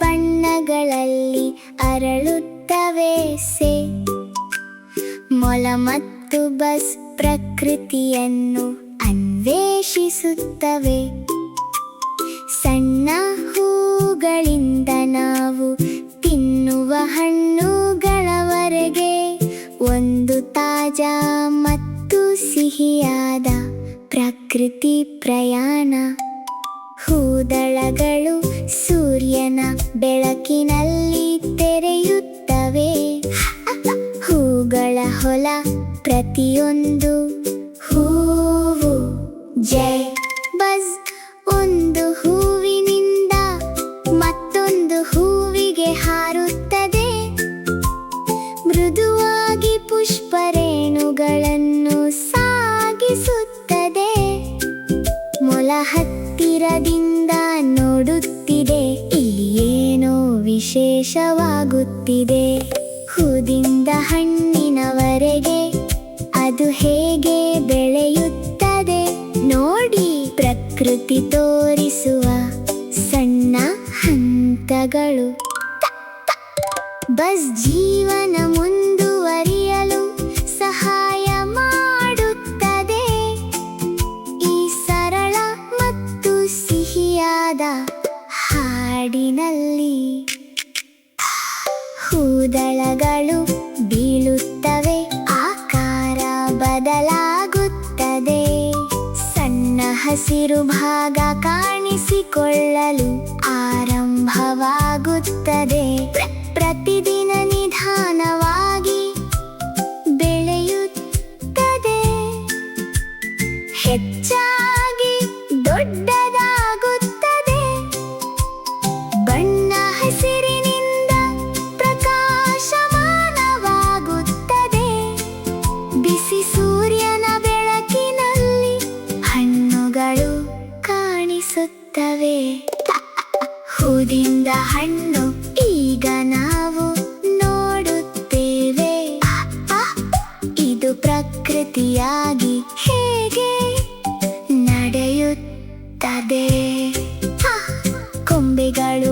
ಬಣ್ಣಗಳಲ್ಲಿ ಅರಳುತ್ತವೆ ಮೊಲ ಮತ್ತು ಬಸ್ ಪ್ರಕೃತಿಯನ್ನು ಅನ್ವೇಷಿಸುತ್ತವೆ. ಸಣ್ಣ ಹೂಗಳಿಂದ ನಾವು ತಿನ್ನುವ ಹಣ್ಣುಗಳವರೆಗೆ ಒಂದು ತಾಜಾ ಮತ್ತು ಸಿಹಿಯಾದ ಪ್ರಕೃತಿ ಪ್ರಯಾಣ. ಹೂದಳಗಳು ಸೂರ್ಯನ ಬೆಳಕಿನಲ್ಲಿ ತೆರೆಯುತ್ತವೆ. ಹೂಗಳ ಹೊಲ ಪ್ರತಿಯೊಂದು ಹೂವು ಜೈ ಬಜ್. ಒಂದು ಹೂವಿನಿಂದ ಮತ್ತೊಂದು ಹೂವಿಗೆ ಹಾರುತ್ತದೆ. ಮೃದುವಾಗಿ ಪುಷ್ಪರೇಣುಗಳನ್ನು ಸಾಗಿಸುತ್ತದೆ. ಮೊಲ ಹತ್ತಿರದಿಂದ ನೋಡುತ್ತಿದೆ, ಇಲ್ಲಿ ಏನೋ ವಿಶೇಷವಾಗುತ್ತಿದೆ. ಹೂದಿಂದ ಹಣ್ಣಿನವರೆಗೆ ಅದು ಹೇಗೆ ಬೆಳೆಯುತ್ತದೆ ನೋಡಿ. ಪ್ರಕೃತಿ ತೋರಿಸುವ ಸಣ್ಣ ಹಂತಗಳು. ಬಸ್ ಜೀವನ ಮುಂದುವರಿಯಲು ಸಹಾಯ ಮಾಡುತ್ತದೆ. ಈ ಸರಳ ಮತ್ತು ಸಿಹಿಯಾದ ಹಾಡಿನಲ್ಲಿ ಹೂದಳಗಳು ಬೀಳುತ್ತವೆ, ಆಕಾರ ಬದಲಾಗುತ್ತದೆ. ಸಣ್ಣ ಹಸಿರು ಭಾಗ ಕಾಣಿಸಿಕೊಳ್ಳಲು ಆರಂಭವಾಗುತ್ತದೆ. ಪ್ರತಿದಿನ ನಿಧಾನವಾಗಿ ಬೆಳೆಯುತ್ತದೆ, ಹೆಚ್ಚಾಗಿ ದೊಡ್ಡದಾಗುತ್ತದೆ. ಬಣ್ಣ ಹಸಿರಿನಿಂದ ಪ್ರಕಾಶಮಾನವಾಗುತ್ತದೆ. ಬಿಸಿ ಸೂರ್ಯನ ಬೆಳಕಿನಲ್ಲಿ ಹಣ್ಣುಗಳು ಕಾಣಿಸುತ್ತವೆ. ಹೂದಿಂದ ಹಣ್ಣು ಈಗ ನಾವು ನೋಡುತ್ತೇವೆ. ಇದು ಪ್ರಕೃತಿಯಾಗಿ ಹೇಗೆ ನಡೆಯುತ್ತದೆ. ಕೊಂಬೆಗಳು